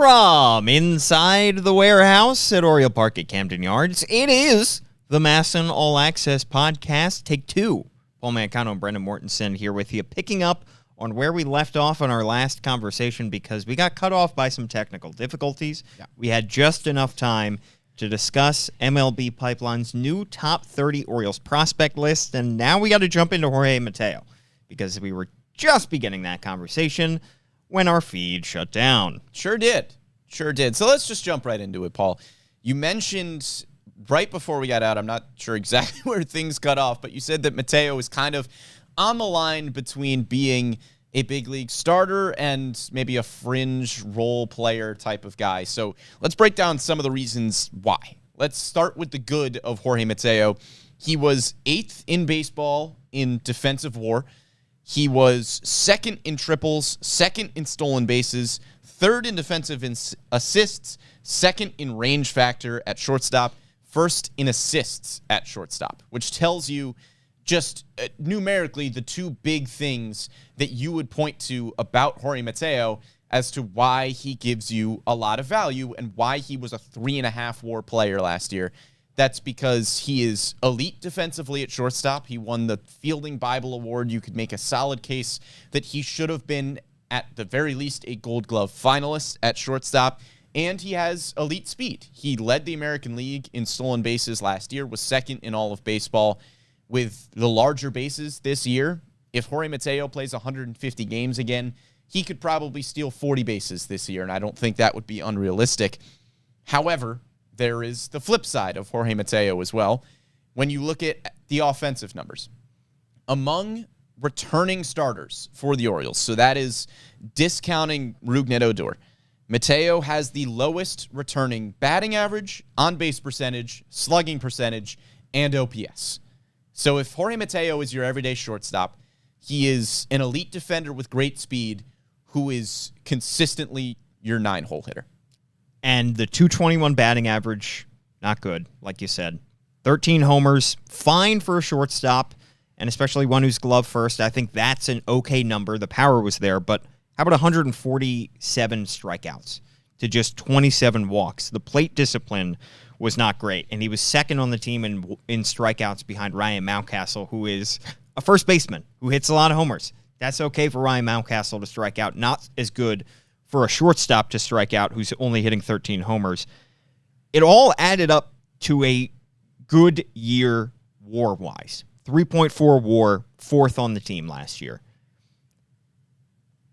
From inside the warehouse at Oriole Park at Camden Yards, it is the MASN All Access Podcast, Take 2. Paul Mancano and Brendan Mortensen here with you, picking up on where we left off on our last conversation because we got cut off by some technical difficulties. Yeah. We had just enough time to discuss MLB Pipeline's new top 30 Orioles prospect list, and now we got to jump into Jorge Mateo because we were just beginning that conversation when our feed shut down. Sure did. So let's just jump right into it, Paul. You mentioned right before we got out, I'm not sure exactly where things cut off, but you said that Mateo is kind of on the line between being a big league starter and maybe a fringe role player type of guy. So let's break down some of the reasons why. Let's start with the good of Jorge Mateo. He was 8th in baseball in defensive WAR. He was 2nd in triples, 2nd in stolen bases, 3rd in defensive assists, 2nd in range factor at shortstop, 1st in assists at shortstop, which tells you just numerically the two big things that you would point to about Jorge Mateo as to why he gives you a lot of value and why he was a 3.5 WAR player last year. That's because he is elite defensively at shortstop. He won the Fielding Bible Award. You could make a solid case that he should have been, at the very least, a Gold Glove finalist at shortstop. And he has elite speed. He led the American League in stolen bases last year, was 2nd in all of baseball. With the larger bases this year, if Jorge Mateo plays 150 games again, he could probably steal 40 bases this year, and I don't think that would be unrealistic. However, there is the flip side of Jorge Mateo as well. When you look at the offensive numbers, among returning starters for the Orioles, so that is discounting Rougned Odor, Mateo has the lowest returning batting average, on-base percentage, slugging percentage, and OPS. So if Jorge Mateo is your everyday shortstop, he is an elite defender with great speed who is consistently your 9-hole hitter. And the 221 batting average, not good, like you said. 13 homers, fine for a shortstop, and especially one who's glove first. I think that's an okay number. The power was there, but how about 147 strikeouts to just 27 walks? The plate discipline was not great, and he was 2nd on the team in strikeouts behind Ryan Mountcastle, who is a first baseman who hits a lot of homers. That's okay for Ryan Mountcastle to strike out, not as good for a shortstop to strike out who's only hitting 13 homers. It all added up to a good year WAR-wise. 3.4 WAR, 4th on the team last year.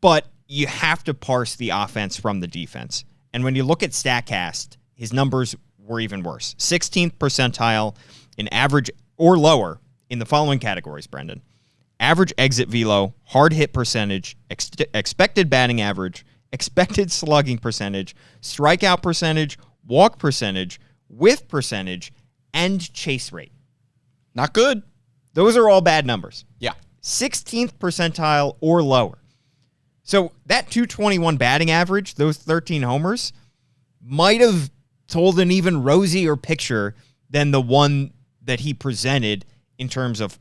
But you have to parse the offense from the defense. And when you look at StatCast, his numbers were even worse. 16th percentile in average or lower in the following categories, Brendan. Average exit velo, hard hit percentage, expected batting average, expected slugging percentage, strikeout percentage, walk percentage, whiff percentage, and chase rate. Not good. Those are all bad numbers. Yeah. 16th percentile or lower. So that 221 batting average, those 13 homers, might have told an even rosier picture than the one that he presented in terms of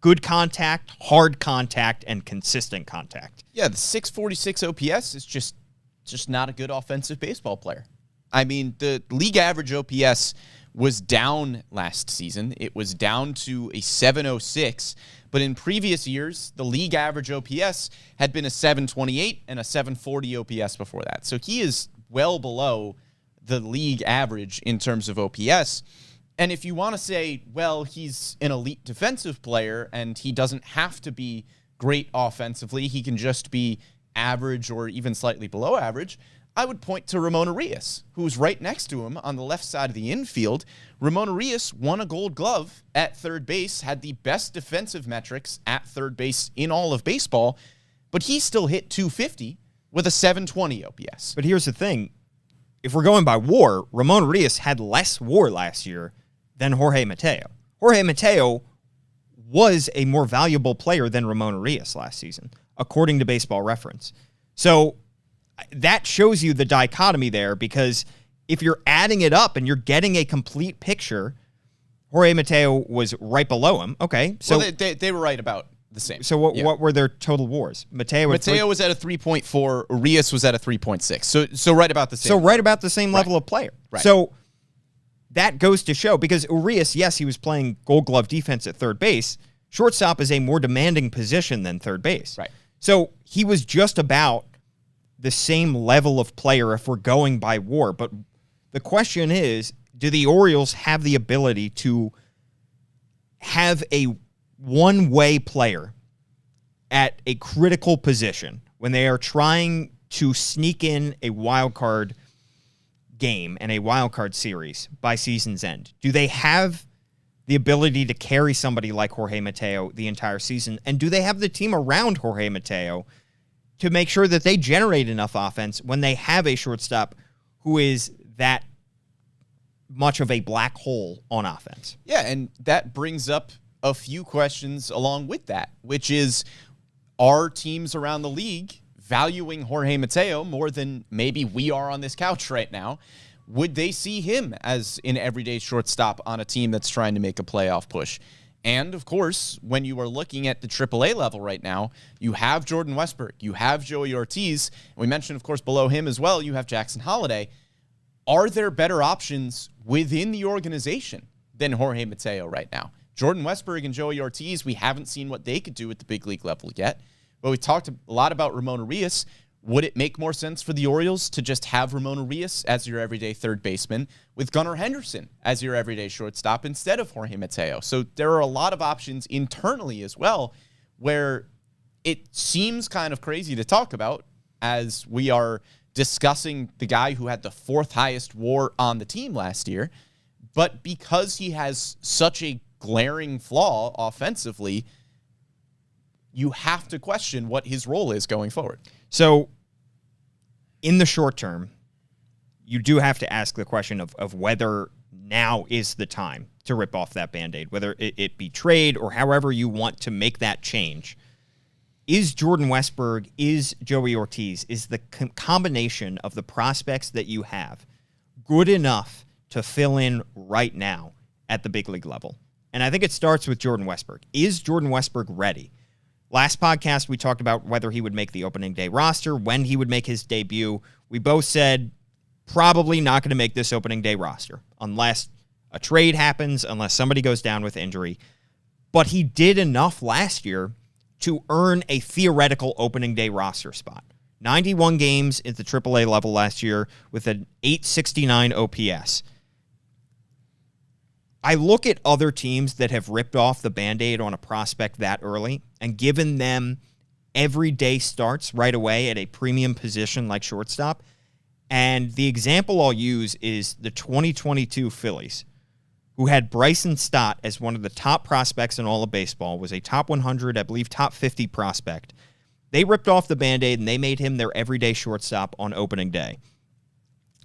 good contact, hard contact, and consistent contact. Yeah, the 646 OPS is just not a good offensive baseball player. I mean, the league average OPS was down last season. It was down to a 706, but in previous years, the league average OPS had been a 728 and a 740 OPS before that. So he is well below the league average in terms of OPS. And if you want to say, well, he's an elite defensive player and he doesn't have to be great offensively, he can just be average or even slightly below average, I would point to Ramon Urias, who's right next to him on the left side of the infield. Ramon Urias won a Gold Glove at third base, had the best defensive metrics at third base in all of baseball, but he still hit 250 with a 720 OPS. But here's the thing. If we're going by WAR, Ramon Urias had less WAR last year than Jorge Mateo. Jorge Mateo was a more valuable player than Ramon Urias last season, according to Baseball Reference. So that shows you the dichotomy there, because if you're adding it up and you're getting a complete picture, Jorge Mateo was right below him. Okay, so well, they were right about the same. So what were their total WARs? Mateo was at a 3.4. Urias was at a 3.6. So right about the same. So right about the same level of player. Right. So that goes to show, because Urias, yes, he was playing Gold Glove defense at third base. Shortstop is a more demanding position than third base. Right. So he was just about the same level of player if we're going by WAR. But the question is, do the Orioles have the ability to have a one-way player at a critical position when they are trying to sneak in a wild card game and a wild card series by season's end? Do they have the ability to carry somebody like Jorge Mateo the entire season? And do they have the team around Jorge Mateo to make sure that they generate enough offense when they have a shortstop who is that much of a black hole on offense? Yeah, and that brings up a few questions along with that, which is, are teams around the league valuing Jorge Mateo more than maybe we are on this couch right now? Would they see him as an everyday shortstop on a team that's trying to make a playoff push? And, of course, when you are looking at the AAA level right now, you have Jordan Westburg, you have Joey Ortiz, and we mentioned, of course, below him as well, you have Jackson Holliday. Are there better options within the organization than Jorge Mateo right now? Jordan Westburg and Joey Ortiz, we haven't seen what they could do at the big league level yet, but we talked a lot about Ramon Urias. Would it make more sense for the Orioles to just have Ramon Urias as your everyday third baseman with Gunnar Henderson as your everyday shortstop instead of Jorge Mateo? So there are a lot of options internally as well, where it seems kind of crazy to talk about as we are discussing the guy who had the fourth highest WAR on the team last year. But because he has such a glaring flaw offensively, you have to question what his role is going forward. So in the short term, you do have to ask the question of whether now is the time to rip off that Band-Aid, whether it be trade or however you want to make that change. Is Jordan Westburg, is Joey Ortiz, is the combination of the prospects that you have good enough to fill in right now at the big league level? And I think it starts with Jordan Westburg. Is Jordan Westburg ready? Last podcast, we talked about whether he would make the opening day roster, when he would make his debut. We both said probably not going to make this opening day roster unless a trade happens, unless somebody goes down with injury. But he did enough last year to earn a theoretical opening day roster spot. 91 games at the AAA level last year with an 869 OPS. I look at other teams that have ripped off the Band-Aid on a prospect that early and given them everyday starts right away at a premium position like shortstop. And the example I'll use is the 2022 Phillies, who had Bryson Stott as one of the top prospects in all of baseball, was a top 100, I believe, top 50 prospect. They ripped off the Band-Aid and they made him their everyday shortstop on opening day.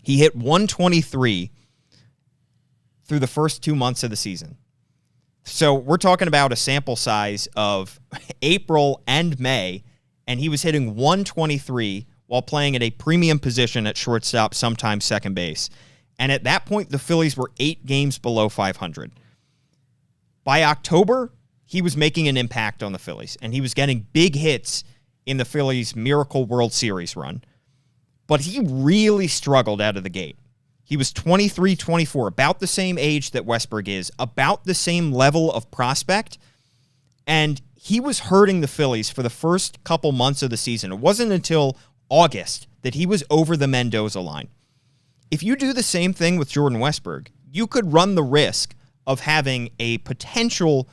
He hit 123 through the first 2 months of the season. So we're talking about a sample size of April and May, and he was hitting 123 while playing at a premium position at shortstop, sometimes second base. And at that point, the Phillies were 8 games below 500. By October, he was making an impact on the Phillies, and he was getting big hits in the Phillies' Miracle World Series run. But he really struggled out of the gate. He was 23, 24, about the same age that Westburg is, about the same level of prospect, and he was hurting the Phillies for the first couple months of the season. It wasn't until August that he was over the Mendoza line. If you do the same thing with Jordan Westburg, you could run the risk of having a potential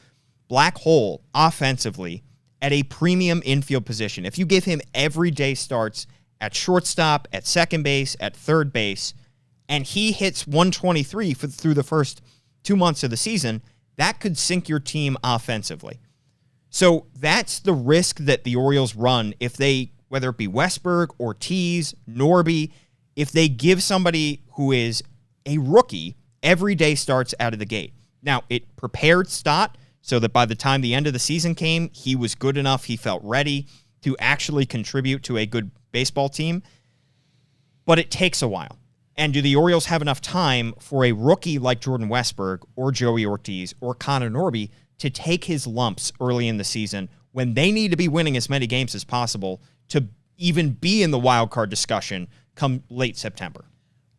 black hole offensively at a premium infield position. If you give him everyday starts at shortstop, at second base, at third base, and he hits 123 through the first 2 months of the season, that could sink your team offensively. So that's the risk that the Orioles run if they, whether it be Westburg, Ortiz, Norby, if they give somebody who is a rookie everyday starts out of the gate. Now, it prepared Stott so that by the time the end of the season came, he was good enough, he felt ready to actually contribute to a good baseball team. But it takes a while. And do the Orioles have enough time for a rookie like Jordan Westburg or Joey Ortiz or Connor Norby to take his lumps early in the season when they need to be winning as many games as possible to even be in the wild card discussion come late September.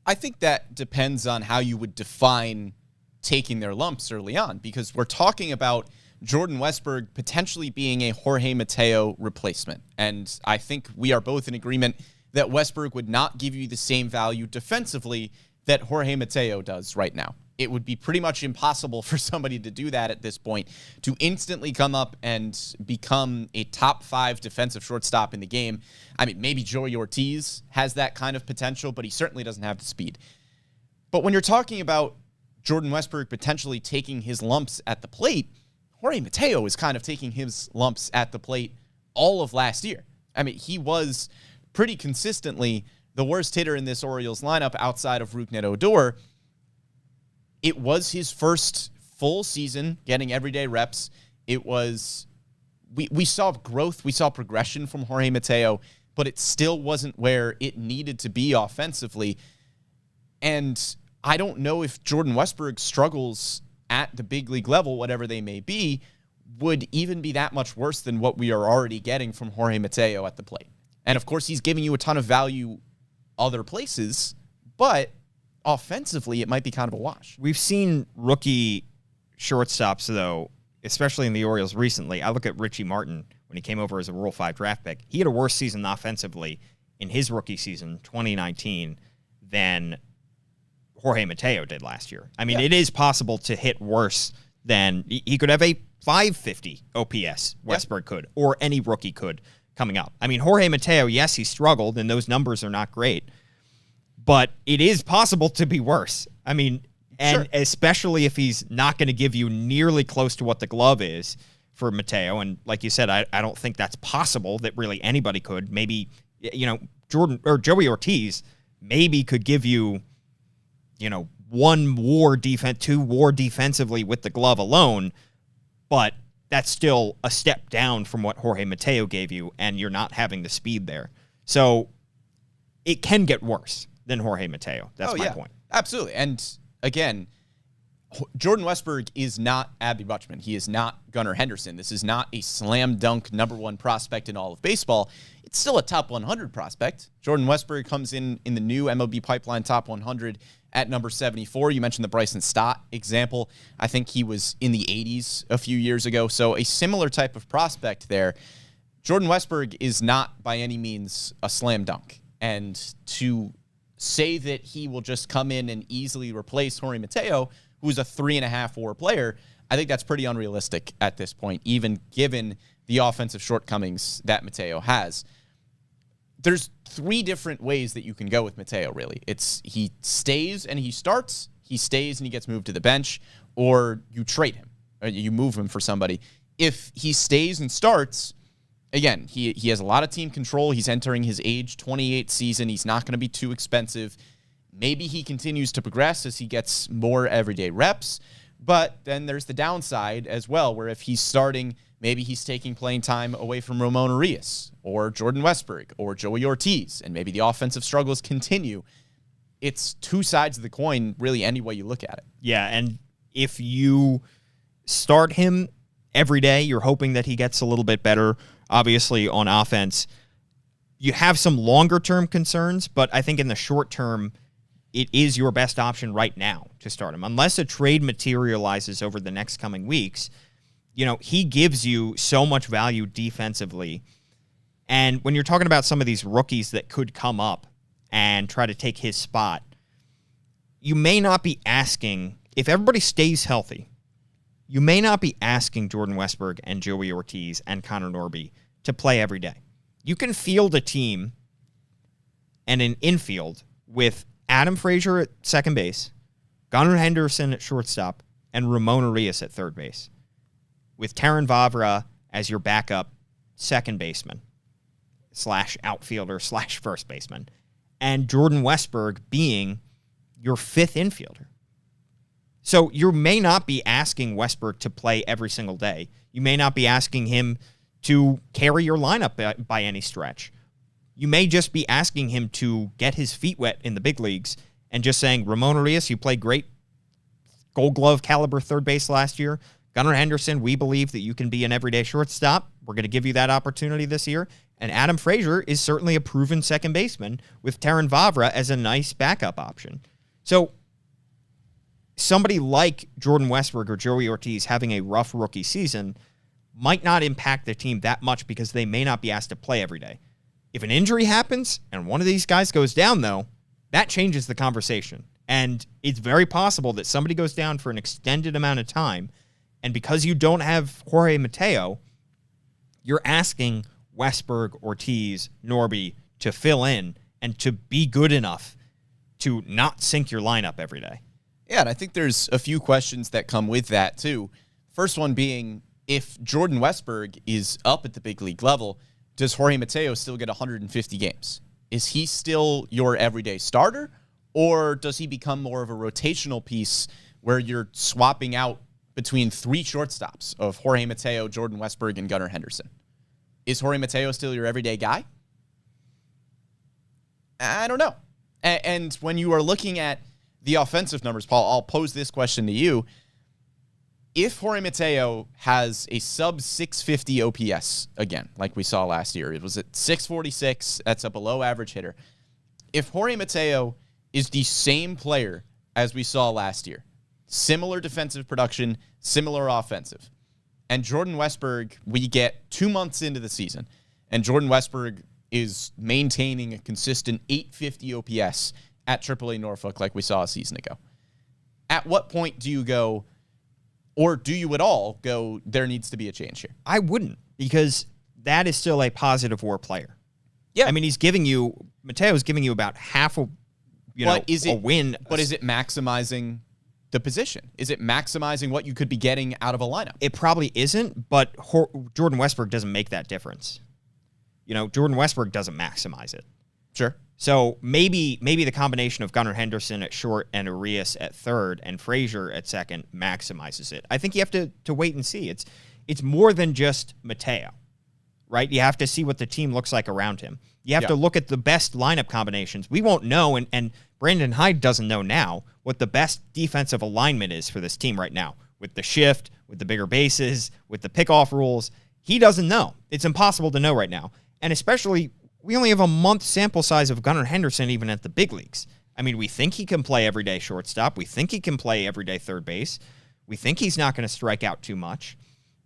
I think that depends on how you would define taking their lumps early on, because we're talking about Jordan Westburg potentially being a Jorge Mateo replacement. And I think we are both in agreement that Westburg would not give you the same value defensively that Jorge Mateo does right now. It would be pretty much impossible for somebody to do that at this point, to instantly come up and become a top 5 defensive shortstop in the game. I mean, maybe Joey Ortiz has that kind of potential, but he certainly doesn't have the speed. But when you're talking about Jordan Westburg potentially taking his lumps at the plate, Jorge Mateo is kind of taking his lumps at the plate all of last year. I mean, he was pretty consistently the worst hitter in this Orioles lineup outside of Rougned Odor. It was his first full season getting everyday reps. It was, we saw growth, we saw progression from Jorge Mateo, but it still wasn't where it needed to be offensively. And I don't know if Jordan Westburg struggles at the big league level, whatever they may be, would even be that much worse than what we are already getting from Jorge Mateo at the plate. And of course, he's giving you a ton of value other places, but offensively, it might be kind of a wash. We've seen rookie shortstops, though, especially in the Orioles recently. I look at Richie Martin when he came over as a Rule 5 draft pick. He had a worse season offensively in his rookie season, 2019, than Jorge Mateo did last year. I mean, It is possible to hit worse than he could have a 550 OPS, Westburg could, or any rookie could coming up. I mean, Jorge Mateo, yes, he struggled, and those numbers are not great, but it is possible to be worse. I mean, and especially if he's not going to give you nearly close to what the glove is for Mateo. And like you said, I don't think that's possible that really anybody could. Maybe, Jordan or Joey Ortiz maybe could give you, 1 WAR defense, 2 WAR defensively with the glove alone, but that's still a step down from what Jorge Mateo gave you, and you're not having the speed there. So it can get worse than Jorge Mateo. That's my point. Absolutely. And again, Jordan Westburg is not Abby Butchman. He is not Gunnar Henderson. This is not a slam dunk number 1 prospect in all of baseball. It's still a top 100 prospect. Jordan Westburg comes in the new MLB pipeline top 100 at number 74. You mentioned the Bryson Stott example. I think he was in the 80s a few years ago. So a similar type of prospect there. Jordan Westburg is not by any means a slam dunk. And to say that he will just come in and easily replace Jorge Mateo, who's a 3.5 WAR player, I think that's pretty unrealistic at this point, even given the offensive shortcomings that Mateo has. There's 3 different ways that you can go with Mateo, really. It's he stays and he starts, he stays and he gets moved to the bench, or you trade him, or you move him for somebody. If he stays and starts, again, he has a lot of team control. He's entering his age 28 season. He's not going to be too expensive. Maybe he continues to progress as he gets more everyday reps, but then there's the downside as well, where if he's starting, maybe he's taking playing time away from Ramon Urias or Jordan Westburg or Joey Ortiz, and maybe the offensive struggles continue. It's 2 sides of the coin, really, any way you look at it. Yeah, and if you start him every day, you're hoping that he gets a little bit better, obviously, on offense. You have some longer-term concerns, but I think in the short term, it is your best option right now to start him. Unless a trade materializes over the next coming weeks, he gives you so much value defensively. And when you're talking about some of these rookies that could come up and try to take his spot, you may not be asking, if everybody stays healthy, you may not be asking Jordan Westburg and Joey Ortiz and Connor Norby to play every day. You can field a team and an infield with Adam Frazier at second base, Gunnar Henderson at shortstop, and Ramon Urias at third base, with Taran Vavra as your backup second baseman / outfielder / first baseman, and Jordan Westburg being your 5th infielder. So you may not be asking Westburg to play every single day. You may not be asking him to carry your lineup by any stretch. You may just be asking him to get his feet wet in the big leagues and just saying, Ramon Urias, you played great Gold Glove caliber third base last year. Gunnar Henderson, we believe that you can be an everyday shortstop. we're going to give you that opportunity this year. And Adam Frazier is certainly a proven second baseman with Terrin Vavra as a nice backup option. So somebody like Jordan Westburg or Joey Ortiz having a rough rookie season might not impact the team that much because they may not be asked to play every day. If an injury happens and one of these guys goes down, though, that changes the conversation. And it's very possible that somebody goes down for an extended amount of time, and because you don't have Jorge Mateo, you're asking Westburg, Ortiz, Norby to fill in and to be good enough to not sink your lineup every day. Yeah, and I think there's a few questions that come with that, too. First one being, if Jordan Westburg is up at the big league level, does Jorge Mateo still get 150 games? Is he still your everyday starter, or does he become more of a rotational piece where you're swapping out between three shortstops of Jorge Mateo, Jordan Westburg, and Gunnar Henderson? Is Jorge Mateo still your everyday guy? I don't know. And when you are looking at the offensive numbers, Paul, I'll pose this question to you. If Jorge Mateo has a sub 650 OPS again, like we saw last year, it was at 646. That's a below average hitter. If Jorge Mateo is the same player as we saw last year, similar defensive production, similar offensive, and Jordan Westburg, we get 2 months into the season, and Jordan Westburg is maintaining a consistent 850 OPS at AAA Norfolk like we saw a season ago. At what point do you go, or do you at all go, there needs to be a change here? I wouldn't, because that is still a positive WAR player. Yeah. I mean, Mateo's giving you about half a win. But is it maximizing the position? Is it maximizing what you could be getting out of a lineup? It probably isn't, but Jordan Westburg doesn't make that difference. Jordan Westburg doesn't maximize it. Sure. So maybe the combination of Gunnar Henderson at short and Urias at third and Frazier at second maximizes it. I think you have to wait and see. It's more than just Mateo, right? You have to see what the team looks like around him. You have to look at the best lineup combinations. We won't know, and Brandon Hyde doesn't know now what the best defensive alignment is for this team right now. With the shift, with the bigger bases, with the pickoff rules, he doesn't know. It's impossible to know right now. And especially, we only have a month sample size of Gunnar Henderson even at the big leagues. I mean, we think he can play everyday shortstop. We think he can play everyday third base. We think he's not going to strike out too much.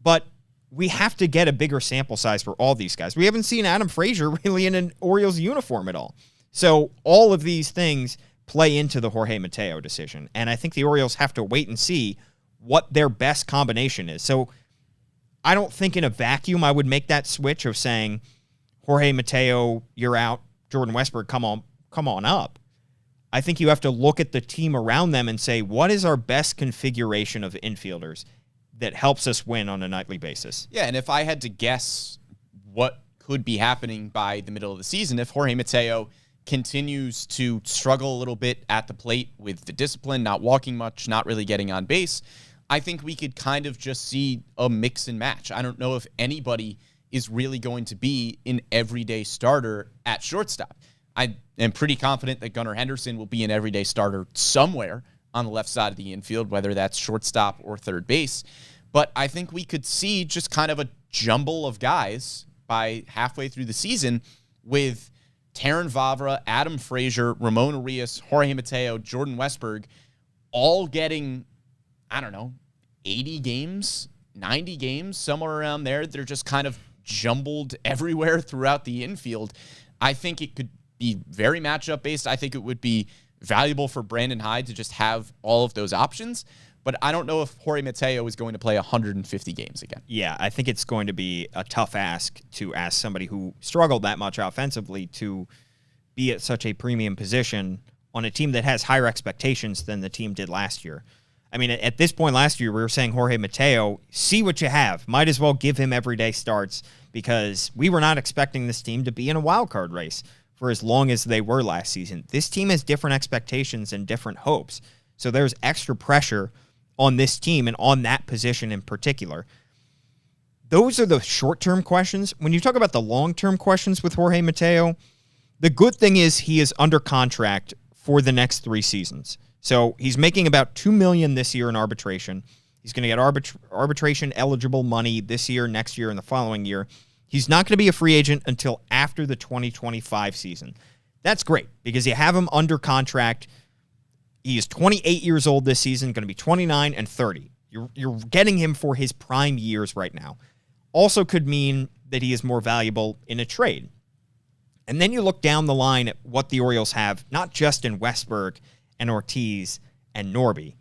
But we have to get a bigger sample size for all these guys. We haven't seen Adam Frazier really in an Orioles uniform at all. So all of these things play into the Jorge Mateo decision. And I think the Orioles have to wait and see what their best combination is. So I don't think in a vacuum I would make that switch of saying, Jorge Mateo, you're out. Jordan Westburg, come on up. I think you have to look at the team around them and say, what is our best configuration of infielders that helps us win on a nightly basis? Yeah, and if I had to guess what could be happening by the middle of the season, if Jorge Mateo continues to struggle a little bit at the plate with the discipline, not walking much, not really getting on base, I think we could kind of just see a mix and match. I don't know if anybody is really going to be an everyday starter at shortstop. I am pretty confident that Gunnar Henderson will be an everyday starter somewhere on the left side of the infield, whether that's shortstop or third base. But I think we could see just kind of a jumble of guys by halfway through the season with Terrin Vavra, Adam Frazier, Ramon Urias, Jorge Mateo, Jordan Westburg, all getting, 80 games, 90 games, somewhere around there. They're just kind of jumbled everywhere throughout the infield. I think it could be very matchup based. I think it would be valuable for Brandon Hyde to just have all of those options, but I don't know if Jorge Mateo is going to play 150 games again. Yeah, I think it's going to be a tough ask to ask somebody who struggled that much offensively to be at such a premium position on a team that has higher expectations than the team did last year. I mean, at this point last year, we were saying Jorge Mateo, see what you have. Might as well give him everyday starts because we were not expecting this team to be in a wild card race for as long as they were last season. This team has different expectations and different hopes. So there's extra pressure on this team and on that position in particular. Those are the short-term questions. When you talk about the long-term questions with Jorge Mateo, the good thing is he is under contract for the next 3 seasons. So he's making about $2 million this year in arbitration. He's going to get arbitration eligible money this year, next year, and the following year. He's not going to be a free agent until after the 2025 season. That's great because you have him under contract. He is 28 years old this season, going to be 29 and 30. You're getting him for his prime years right now. Also could mean that he is more valuable in a trade. And then you look down the line at what the Orioles have, not just in Westberg and Ortiz and Norby.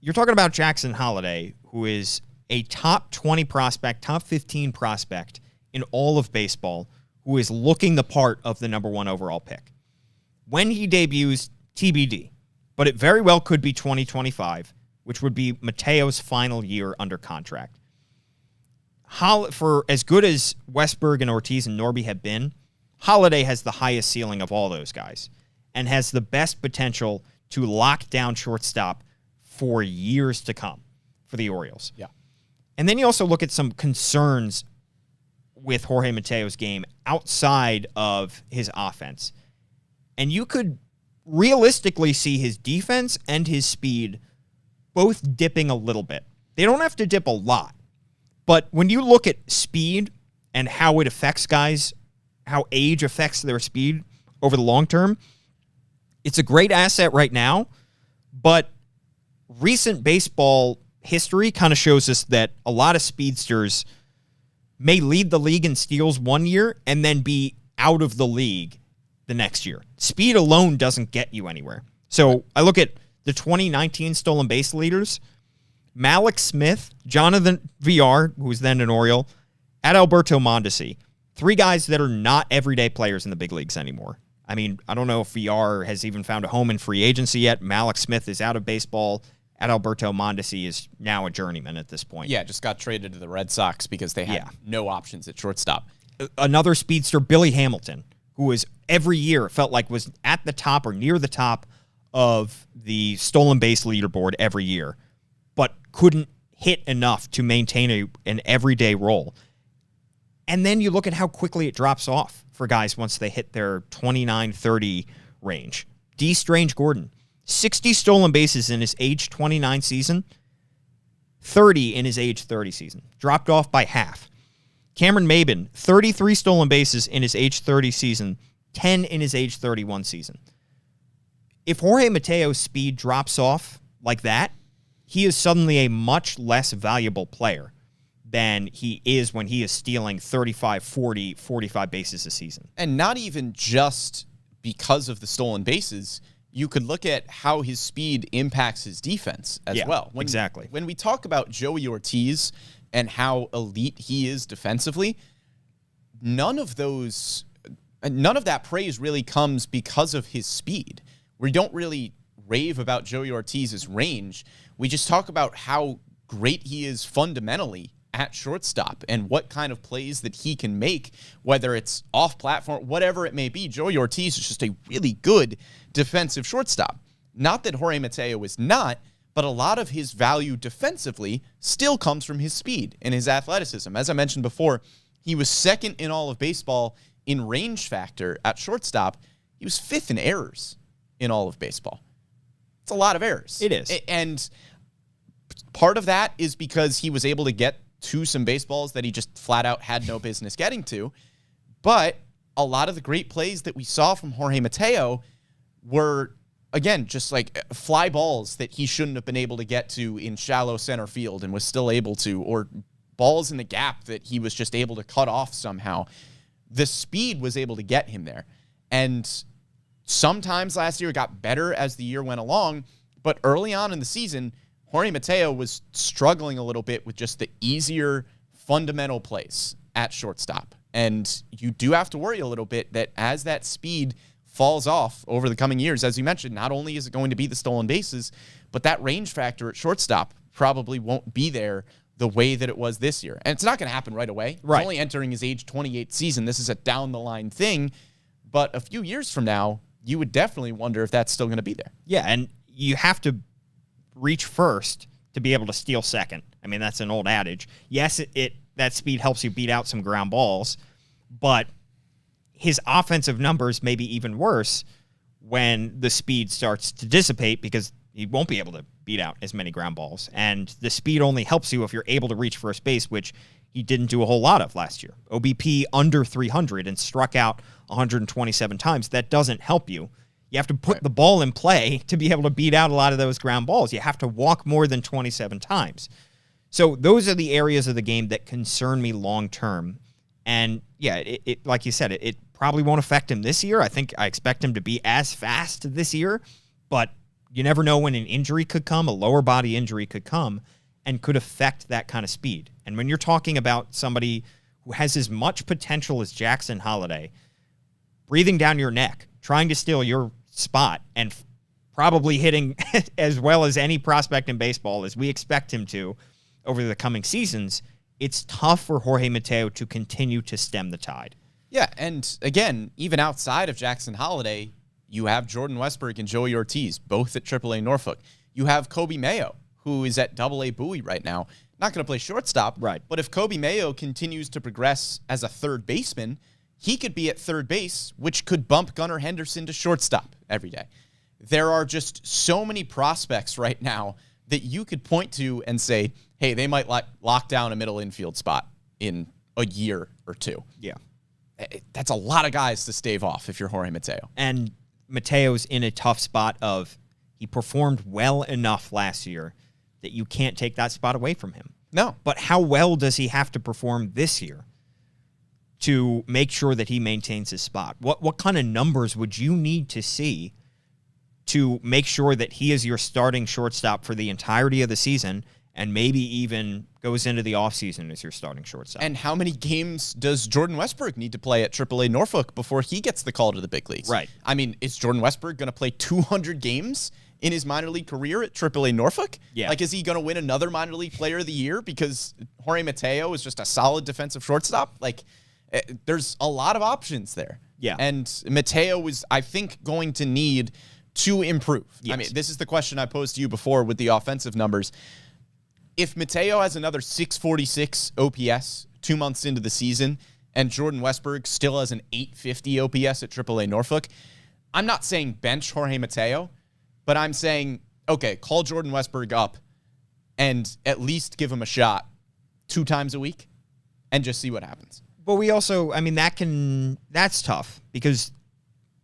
You're talking about Jackson Holliday, who is a top 20 prospect, top 15 prospect in all of baseball, who is looking the part of the number 1 overall pick. When he debuts, TBD, but it very well could be 2025, which would be Mateo's final year under contract. For as good as Westberg and Ortiz and Norby have been, Holliday has the highest ceiling of all those guys and has the best potential to lock down shortstop for years to come for the Orioles. Yeah. And then you also look at some concerns with Jorge Mateo's game outside of his offense. And you could realistically see his defense and his speed both dipping a little bit. They don't have to dip a lot. But when you look at speed and how it affects guys, how age affects their speed over the long term, it's a great asset right now, but recent baseball history kind of shows us that a lot of speedsters may lead the league in steals one year and then be out of the league the next year. Speed alone doesn't get you anywhere. So I look at the 2019 stolen base leaders: Malik Smith, Jonathan VR, who was then an Oriole, Adalberto Mondesi. 3 guys that are not everyday players in the big leagues anymore. I mean, I don't know if VR has even found a home in free agency yet. Malik Smith is out of baseball. Adalberto Mondesi is now a journeyman at this point. Yeah, just got traded to the Red Sox because they had no options at shortstop. Another speedster, Billy Hamilton, who was every year felt like was at the top or near the top of the stolen base leaderboard every year, but couldn't hit enough to maintain an everyday role. And then you look at how quickly it drops off for guys once they hit their 29-30 range. D. Strange Gordon, 60 stolen bases in his age 29 season, 30 in his age 30 season. Dropped off by half. Cameron Maben, 33 stolen bases in his age 30 season, 10 in his age 31 season. If Jorge Mateo's speed drops off like that, he is suddenly a much less valuable player than he is when he is stealing 35, 40, 45 bases a season. And not even just because of the stolen bases. You could look at how his speed impacts his defense as well. Exactly. When we talk about Joey Ortiz and how elite he is defensively, none of that praise really comes because of his speed. We don't really rave about Joey Ortiz's range. We just talk about how great he is fundamentally at shortstop and what kind of plays that he can make, whether it's off platform, whatever it may be. Joey Ortiz is just a really good defensive shortstop. Not that Jorge Mateo is not, but a lot of his value defensively still comes from his speed and his athleticism. As I mentioned before, he was second in all of baseball in range factor at shortstop. He was 5th in errors in all of baseball. It's a lot of errors. It is. And part of that is because he was able to get to some baseballs that he just flat out had no business getting to. But a lot of the great plays that we saw from Jorge Mateo were, again, just like fly balls that he shouldn't have been able to get to in shallow center field and was still able to, or balls in the gap that he was just able to cut off somehow. The speed was able to get him there. And sometimes last year it got better as the year went along, but early on in the season, Jorge Mateo was struggling a little bit with just the easier fundamental plays at shortstop. And you do have to worry a little bit that as that speed falls off over the coming years, as you mentioned, not only is it going to be the stolen bases, but that range factor at shortstop probably won't be there the way that it was this year. And it's not going to happen right away. Right. He's only entering his age 28 season. This is a down-the-line thing. But a few years from now, you would definitely wonder if that's still going to be there. Yeah, and you have to reach first to be able to steal second. I mean, that's an old adage. Yes, that speed helps you beat out some ground balls, but his offensive numbers may be even worse when the speed starts to dissipate because he won't be able to beat out as many ground balls. And the speed only helps you if you're able to reach first base, which he didn't do a whole lot of last year. OBP under 300 and struck out 127 times. That doesn't help you. You have to put the ball in play to be able to beat out a lot of those ground balls. You have to walk more than 27 times. So those are the areas of the game that concern me long term. And yeah, it like you said, it probably won't affect him this year. I expect him to be as fast this year, but you never know when an injury could come, a lower body injury could come, and could affect that kind of speed. And when you're talking about somebody who has as much potential as Jackson Holliday, breathing down your neck, trying to steal your spot, and probably hitting as well as any prospect in baseball as we expect him to over the coming seasons, it's tough for Jorge Mateo to continue to stem the tide. Yeah, and again, even outside of Jackson Holliday, you have Jordan Westburg and Joey Ortiz, both at AAA Norfolk. You have Kobe Mayo, who is at AA Bowie right now. Not going to play shortstop, right? But if Kobe Mayo continues to progress as a third baseman, he could be at third base, which could bump Gunnar Henderson to shortstop every day. There are just so many prospects right now that you could point to and say, hey, they might lock down a middle infield spot in a year or two. Yeah. That's a lot of guys to stave off if you're Jorge Mateo. And Mateo's in a tough spot of he performed well enough last year that you can't take that spot away from him. No. But how well does he have to perform this year to make sure that he maintains his spot? What kind of numbers would you need to see to make sure that he is your starting shortstop for the entirety of the season and maybe even goes into the offseason as your starting shortstop? And how many games does Jordan Westburg need to play at AAA Norfolk before he gets the call to the big leagues? Right. I mean, is Jordan Westburg going to play 200 games in his minor league career at AAA Norfolk? Yeah. Like, is he going to win another minor league player of the year because Jorge Mateo is just a solid defensive shortstop? Like, there's a lot of options there. Yeah. And Mateo is, I think, going to need to improve. Yes. I mean, this is the question I posed to you before with the offensive numbers. If Mateo has another 646 OPS 2 months into the season and Jordan Westburg still has an 850 OPS at AAA Norfolk, I'm not saying bench Jorge Mateo, but I'm saying, okay, call Jordan Westburg up and at least give him a shot 2 times a week and just see what happens. But we also, I mean, that's tough because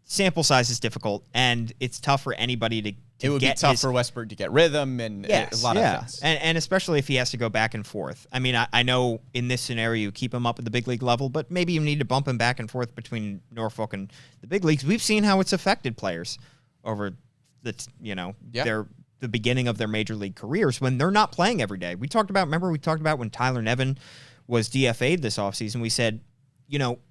sample size is difficult and it's tough for anybody to it would be tough for Westburg to get rhythm and a lot of things. And especially if he has to go back and forth. I mean, I know in this scenario you keep him up at the big league level, but maybe you need to bump him back and forth between Norfolk and the big leagues. We've seen how it's affected players over the beginning of their major league careers when they're not playing every day. We talked about when Tyler Nevin was DFA'd this offseason. We said,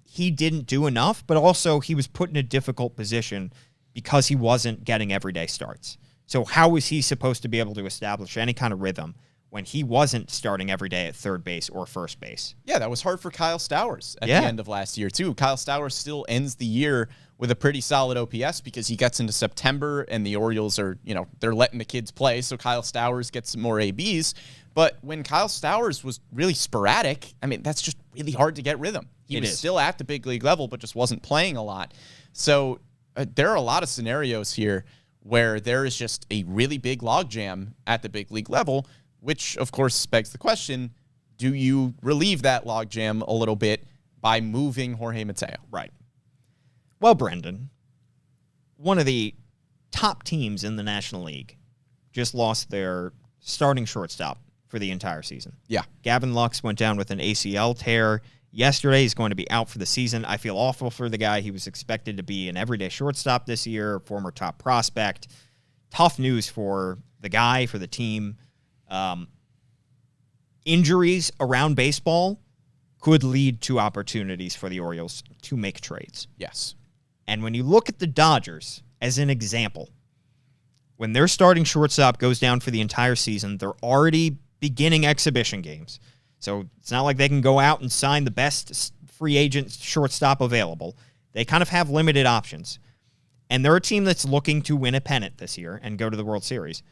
he didn't do enough, but also he was put in a difficult position because he wasn't getting everyday starts. So how was he supposed to be able to establish any kind of rhythm when he wasn't starting every day at third base or first base? Yeah, that was hard for Kyle Stowers at the end of last year, too. Kyle Stowers still ends the year with a pretty solid OPS because he gets into September and the Orioles are, they're letting the kids play, so Kyle Stowers gets some more ABs. But when Kyle Stowers was really sporadic, I mean, that's just really hard to get rhythm. He was still at the big league level, but just wasn't playing a lot. So there are a lot of scenarios here where there is just a really big logjam at the big league level, which, of course, begs the question, do you relieve that logjam a little bit by moving Jorge Mateo? Right. Well, Brendan, one of the top teams in the National League just lost their starting shortstop for the entire season. Yeah. Gavin Lux went down with an ACL tear yesterday. He's going to be out for the season. I feel awful for the guy. He was expected to be an everyday shortstop this year, former top prospect. Tough news for the guy, for the team. Injuries around baseball could lead to opportunities for the Orioles to make trades. Yes. And when you look at the Dodgers as an example, when their starting shortstop goes down for the entire season, they're already beginning exhibition games. So it's not like they can go out and sign the best free agent shortstop available. They kind of have limited options. And they're a team that's looking to win a pennant this year and go to the World Series.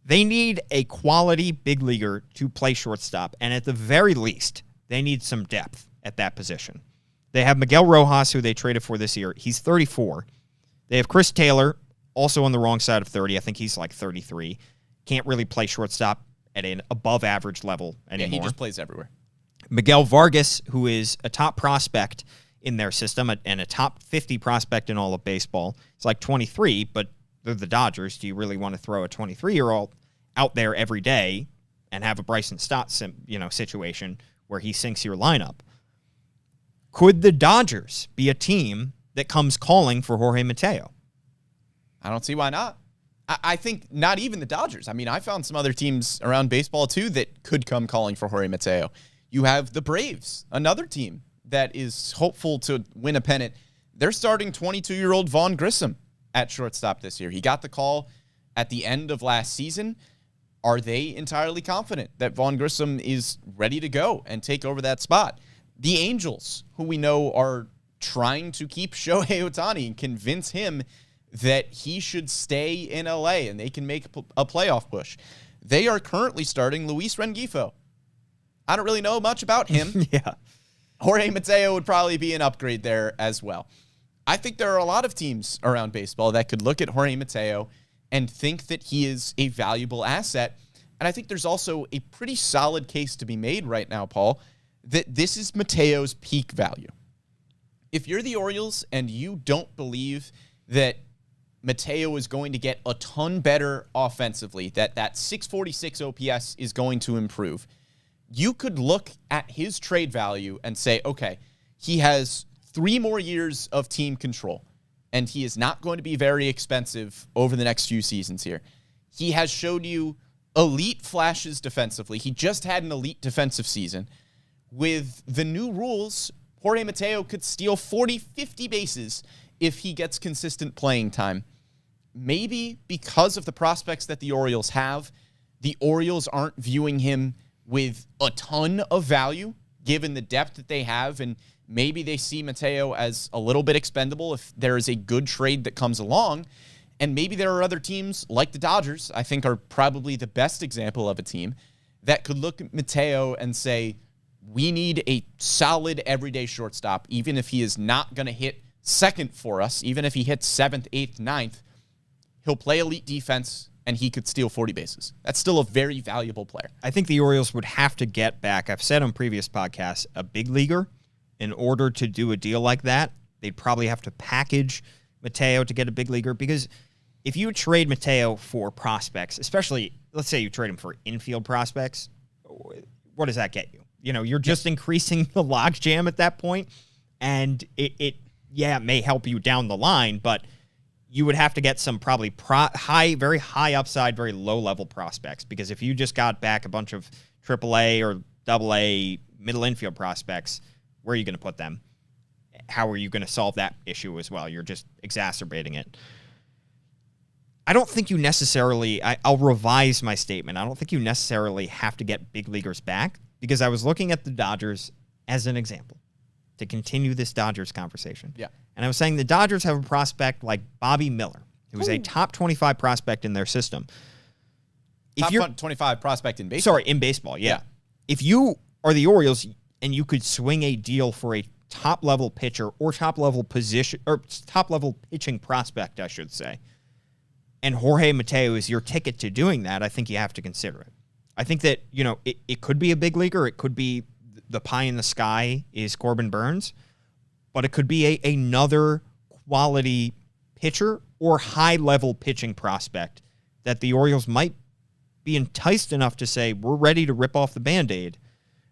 They need a quality big leaguer to play shortstop. And at the very least, they need some depth at that position. They have Miguel Rojas, who they traded for this year. He's 34. They have Chris Taylor, also on the wrong side of 30. I think he's like 33. can't really play shortstop at an above average level anymore. Yeah, he just plays everywhere. Miguel Vargas, who is a top prospect in their system and a top 50 prospect in all of baseball. It's like 23, but they're the Dodgers. Do you really want to throw a 23-year-old out there every day and have a Bryson Stott situation where he sinks your lineup? Could the Dodgers be a team that comes calling for Jorge Mateo? I don't see why not. I think not even the Dodgers. I mean, I found some other teams around baseball, too, that could come calling for Jorge Mateo. You have the Braves, another team that is hopeful to win a pennant. They're starting 22-year-old Vaughn Grissom at shortstop this year. He got the call at the end of last season. Are they entirely confident that Vaughn Grissom is ready to go and take over that spot? The Angels, who we know are trying to keep Shohei Ohtani and convince him that he should stay in LA and they can make a playoff push. They are currently starting Luis Rengifo. I don't really know much about him. Yeah. Jorge Mateo would probably be an upgrade there as well. I think there are a lot of teams around baseball that could look at Jorge Mateo and think that he is a valuable asset. And I think there's also a pretty solid case to be made right now, Paul, that this is Mateo's peak value. If you're the Orioles and you don't believe that Mateo is going to get a ton better offensively, that 646 OPS is going to improve, you could look at his trade value and say, okay, he has 3 more years of team control, and he is not going to be very expensive over the next few seasons here. He has showed you elite flashes defensively. He just had an elite defensive season. With the new rules, Jorge Mateo could steal 40, 50 bases if he gets consistent playing time. Maybe because of the prospects that the Orioles have, the Orioles aren't viewing him with a ton of value, given the depth that they have, and maybe they see Mateo as a little bit expendable if there is a good trade that comes along. And maybe there are other teams like the Dodgers, I think are probably the best example of a team, that could look at Mateo and say, we need a solid everyday shortstop, even if he is not going to hit second for us, even if he hits 7th, 8th, 9th, he'll play elite defense, and he could steal 40 bases. That's still a very valuable player. I think the Orioles would have to get back, I've said on previous podcasts, a big leaguer. In order to do a deal like that, they'd probably have to package Mateo to get a big leaguer, because if you trade Mateo for prospects, especially, let's say you trade him for infield prospects, what does that get you? You're just increasing the logjam at that point, and it may help you down the line, but you would have to get some probably very high upside, very low level prospects, because if you just got back a bunch of AAA or AA middle infield prospects, where are you going to put them? How are you going to solve that issue as well? You're just exacerbating it. I don't think you necessarily, I'll revise my statement. I don't think you necessarily have to get big leaguers back, because I was looking at the Dodgers as an example to continue this Dodgers conversation. Yeah. And I was saying the Dodgers have a prospect like Bobby Miller, who is a top 25 prospect in their system. Top 25 prospect in baseball? Sorry, in baseball, yeah. If you are the Orioles and you could swing a deal for a top-level pitcher or top-level pitching prospect, I should say, and Jorge Mateo is your ticket to doing that, I think you have to consider it. I think that, it could be a big leaguer. It could be the pie in the sky is Corbin Burns, but it could be another quality pitcher or high-level pitching prospect that the Orioles might be enticed enough to say, we're ready to rip off the Band-Aid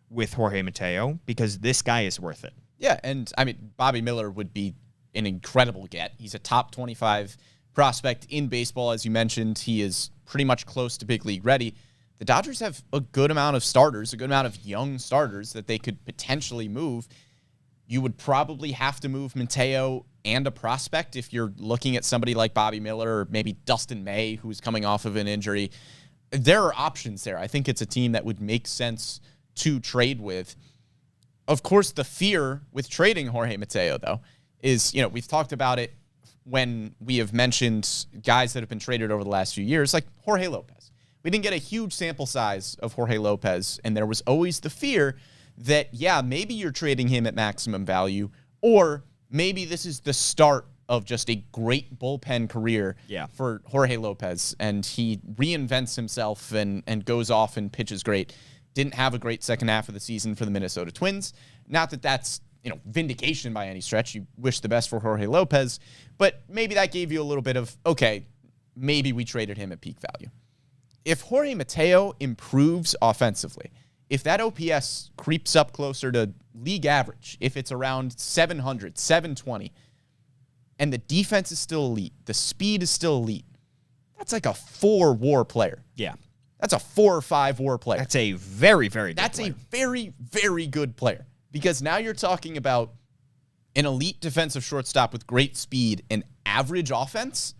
with Jorge Mateo because this guy is worth it. Yeah, and I mean, Bobby Miller would be an incredible get. He's a top 25 prospect in baseball. As you mentioned, he is pretty much close to big league ready. The Dodgers have a good amount of starters, a good amount of young starters that they could potentially move. You would probably have to move Mateo and a prospect if you're looking at somebody like Bobby Miller or maybe Dustin May, who's coming off of an injury. There are options there. I think it's a team that would make sense to trade with. Of course, the fear with trading Jorge Mateo, though, is, we've talked about it when we have mentioned guys that have been traded over the last few years, like Jorge Lopez. We didn't get a huge sample size of Jorge Lopez, and there was always the fear that, maybe you're trading him at maximum value, or maybe this is the start of just a great bullpen career for Jorge Lopez, and he reinvents himself and goes off and pitches great. Didn't have a great second half of the season for the Minnesota Twins. Not that that's, vindication by any stretch. You wish the best for Jorge Lopez, but maybe that gave you a little bit of, okay, maybe we traded him at peak value. If Jorge Mateo improves offensively, if that OPS creeps up closer to league average, if it's around 700, 720, and the defense is still elite, the speed is still elite, that's like a 4 WAR player. Yeah. That's a 4 or 5 WAR player. That's a very, very good That's player. a very, very good player. Because now you're talking about an elite defensive shortstop with great speed and average offense.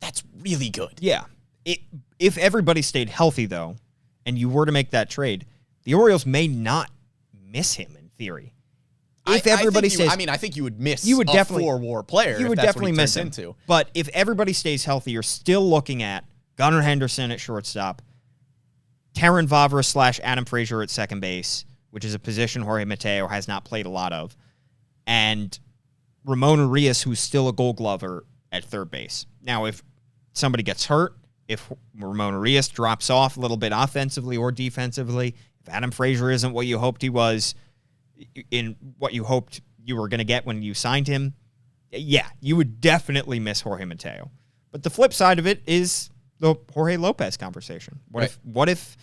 That's really good. Yeah. If everybody stayed healthy, though, and you were to make that trade, the Orioles may not miss him in theory. If everybody stays, I think you would miss you would a definitely 4 WAR player. You would definitely miss him. But if everybody stays healthy, you're still looking at Gunnar Henderson at shortstop, Terran Vavra / Adam Frazier at second base, which is a position Jorge Mateo has not played a lot of, and Ramon Urias, who's still a Gold Glover at third base. Now, if somebody gets hurt, if Ramon Urias drops off a little bit offensively or defensively, if Adam Frazier isn't what you hoped he was, in what you hoped you were going to get when you signed him, yeah, you would definitely miss Jorge Mateo. But the flip side of it is the Jorge Lopez conversation. What if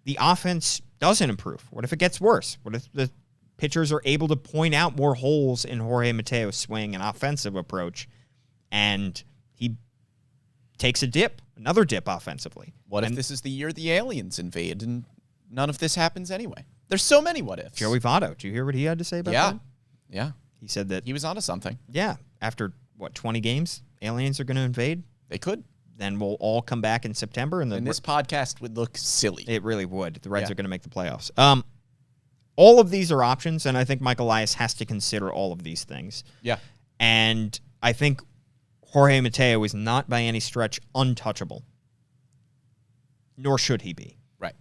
the offense doesn't improve? What if it gets worse? What if the pitchers are able to point out more holes in Jorge Mateo's swing and offensive approach, and he takes another dip offensively? What if this is the year the aliens invade and none of this happens anyway? There's so many what ifs. Joey Votto, did you hear what he had to say about that? Yeah. He said that he was onto something. Yeah. After, 20 games, aliens are going to invade? They could. Then we'll all come back in September. And this podcast would look silly. It really would. The Reds are going to make the playoffs. All of these are options, and I think Mike Elias has to consider all of these things. Yeah. And I think Jorge Mateo is not by any stretch untouchable, nor should he be. Right.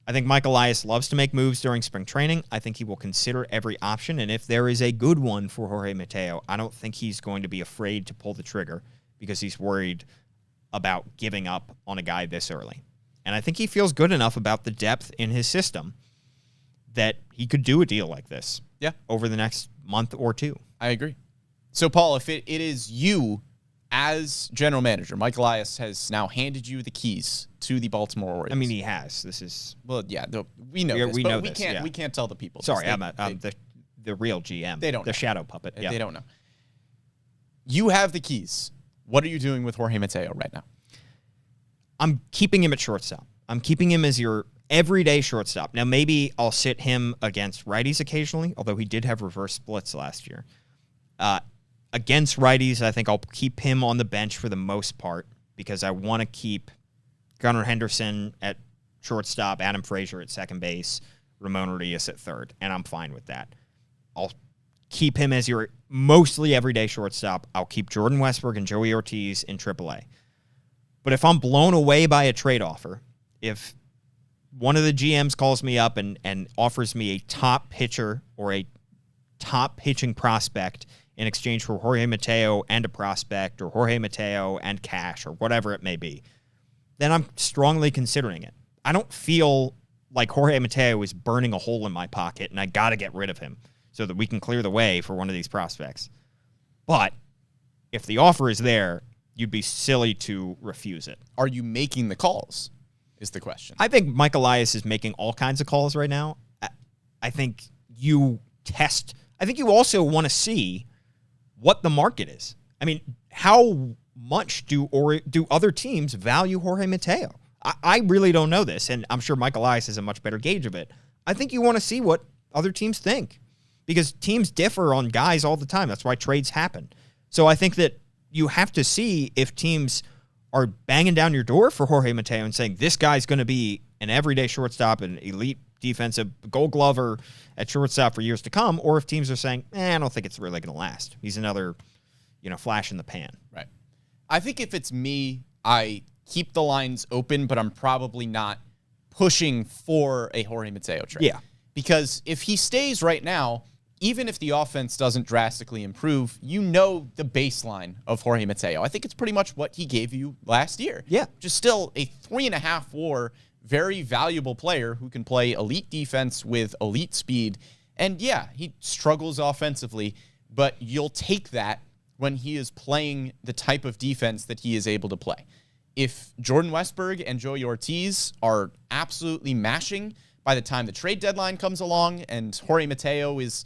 I think Mike Elias loves to make moves during spring training. I think he will consider every option, and if there is a good one for Jorge Mateo, I don't think he's going to be afraid to pull the trigger because he's worried about giving up on a guy this early. And I think he feels good enough about the depth in his system that he could do a deal like this over the next month or two. I agree. So, Paul, if it is you as general manager, Mike Elias has now handed you the keys to the Baltimore Orioles. I mean, he has. This is... Well, yeah, we know this, but we can't tell the people. Sorry, I'm the real GM. They don't know. The shadow puppet. They don't know. You have the keys. What are you doing with Jorge Mateo right now? I'm keeping him at shortstop. I'm keeping him as your everyday shortstop. Now, maybe I'll sit him against righties occasionally, although he did have reverse splits last year. Against righties, I think I'll keep him on the bench for the most part because I want to keep Gunnar Henderson at shortstop, Adam Frazier at second base, Ramon Urias at third, and I'm fine with that. I'll keep him as your mostly everyday shortstop. I'll keep Jordan Westbrook and Joey Ortiz in AAA. But if I'm blown away by a trade offer, if one of the GMs calls me up and offers me a top pitcher or a top pitching prospect in exchange for Jorge Mateo and a prospect, or Jorge Mateo and cash, or whatever it may be, then I'm strongly considering it. I don't feel like Jorge Mateo is burning a hole in my pocket and I got to get rid of him so that we can clear the way for one of these prospects. But if the offer is there, you'd be silly to refuse it. Are you making the calls is the question. I think Mike Elias is making all kinds of calls right now. I think you also want to see what the market is. I mean, how much do other teams value Jorge Mateo? I really don't know this, and I'm sure Mike Elias is a much better gauge of it. I think you want to see what other teams think because teams differ on guys all the time. That's why trades happen. So I think that you have to see if teams are banging down your door for Jorge Mateo and saying, this guy's going to be an everyday shortstop, an elite defensive Gold Glover at shortstop for years to come, or if teams are saying, I don't think it's really going to last. He's another, flash in the pan. Right. I think if it's me, I keep the lines open, but I'm probably not pushing for a Jorge Mateo trade. Yeah. Because if he stays right now, even if the offense doesn't drastically improve, you know the baseline of Jorge Mateo. I think it's pretty much what he gave you last year. Yeah. Just still a 3.5 WAR, very valuable player who can play elite defense with elite speed. And yeah, he struggles offensively, but you'll take that when he is playing the type of defense that he is able to play. If Jordan Westburg and Joey Ortiz are absolutely mashing by the time the trade deadline comes along and Jorge Mateo is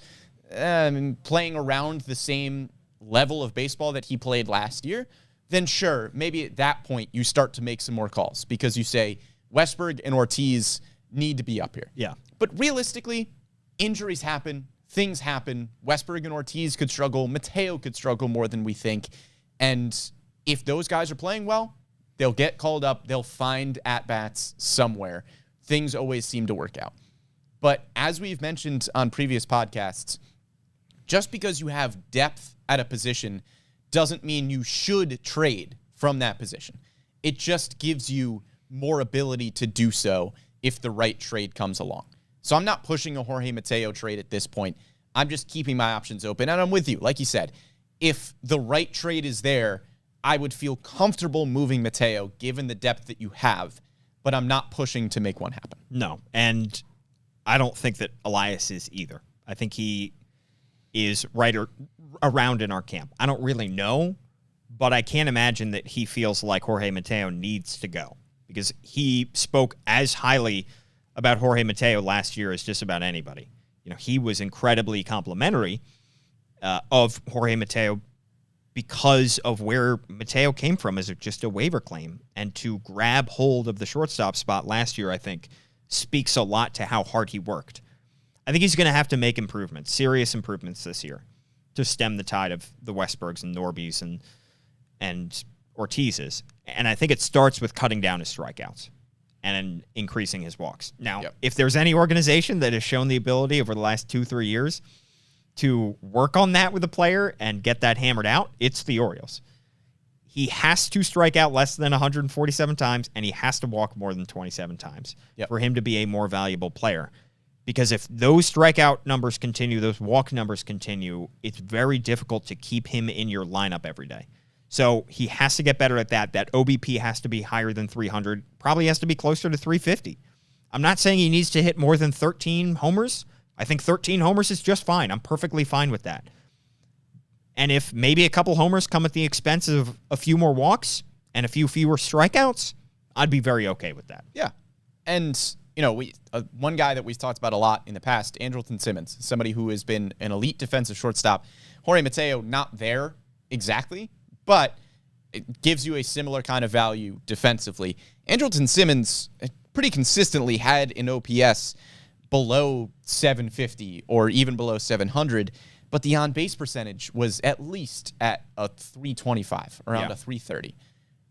playing around the same level of baseball that he played last year, then sure, maybe at that point you start to make some more calls because you say Westburg and Ortiz need to be up here. Yeah. But realistically, injuries happen, things happen. Westburg and Ortiz could struggle. Mateo could struggle more than we think. And if those guys are playing well, they'll get called up. They'll find at-bats somewhere. Things always seem to work out. But as we've mentioned on previous podcasts, just because you have depth at a position doesn't mean you should trade from that position. It just gives you more ability to do so if the right trade comes along. So I'm not pushing a Jorge Mateo trade at this point. I'm just keeping my options open. And I'm with you. Like you said, if the right trade is there, I would feel comfortable moving Mateo given the depth that you have, but I'm not pushing to make one happen. No, and I don't think that Elias is either. I think he is right around in our camp. I don't really know, but I can't imagine that he feels like Jorge Mateo needs to go because he spoke as highly about Jorge Mateo last year as just about anybody. You know, he was incredibly complimentary of Jorge Mateo because of where Mateo came from as just a waiver claim. And to grab hold of the shortstop spot last year, I think, speaks a lot to how hard he worked. I think he's going to have to make improvements, serious improvements this year to stem the tide of the Westbergs and Norbys and Ortizes. And I think it starts with cutting down his strikeouts and increasing his walks. Now, if there's any organization that has shown the ability over the last 2-3 years to work on that with a player and get that hammered out, it's the Orioles. He has to strike out less than 147 times, and he has to walk more than 27 times for him to be a more valuable player. Because if those strikeout numbers continue, those walk numbers continue, it's very difficult to keep him in your lineup every day. So he has to get better at that. That OBP has to be higher than 300, probably has to be closer to 350. I'm not saying he needs to hit more than 13 homers. I think 13 homers is just fine. I'm perfectly fine with that. And if maybe a couple homers come at the expense of a few more walks and a few fewer strikeouts, I'd be very okay with that. Yeah. And, you know, one guy that we've talked about a lot in the past, Andrelton Simmons, somebody who has been an elite defensive shortstop. Jorge Mateo, not there exactly, but it gives you a similar kind of value defensively. Andrelton Simmons pretty consistently had an OPS below 750 or even below 700, but the on-base percentage was at least at a 325, around a 330.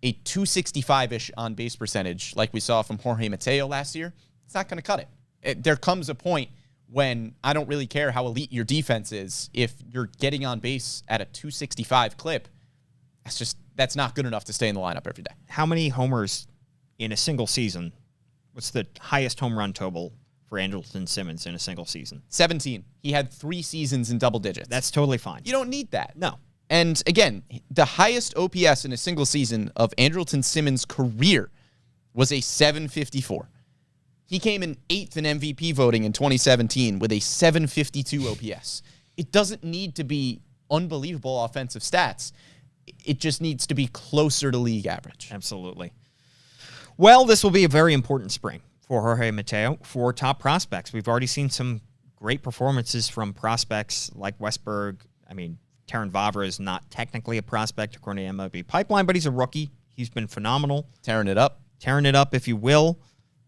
A 265-ish on-base percentage, like we saw from Jorge Mateo last year, it's not going to cut it. There comes a point when I don't really care how elite your defense is. If you're getting on base at a 265 clip, that's not good enough to stay in the lineup every day. How many homers in a single season? What's the highest home run total for Andrelton Simmons in a single season? 17. He had 3 seasons in double digits. That's totally fine. You don't need that. No. And again, the highest OPS in a single season of Andrelton Simmons' career was a 754. He came in 8th in MVP voting in 2017 with a 752 OPS. It doesn't need to be unbelievable offensive stats. It just needs to be closer to league average. Absolutely. Well, this will be a very important spring for Jorge Mateo for top prospects. We've already seen some great performances from prospects like Westberg. I mean, Terran Vavra is not technically a prospect according to MLB Pipeline, but he's a rookie. He's been phenomenal. Tearing it up, if you will,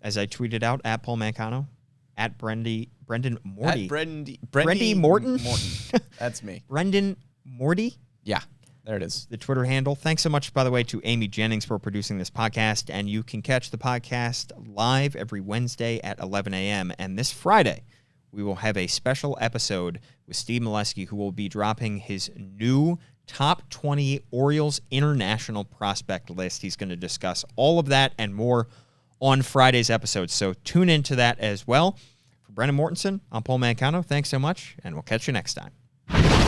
as I tweeted out, at Paul Mancano, at Brendan Morty. At Brendy Morton? That's me. Brendan Morty? Yeah. There it is. The Twitter handle. Thanks so much, by the way, to Amy Jennings for producing this podcast. And you can catch the podcast live every Wednesday at 11 a.m. And this Friday, we will have a special episode with Steve Molesky, who will be dropping his new top 20 Orioles international prospect list. He's going to discuss all of that and more on Friday's episode. So tune into that as well. For Brennan Mortensen, I'm Paul Mancano. Thanks so much, and we'll catch you next time.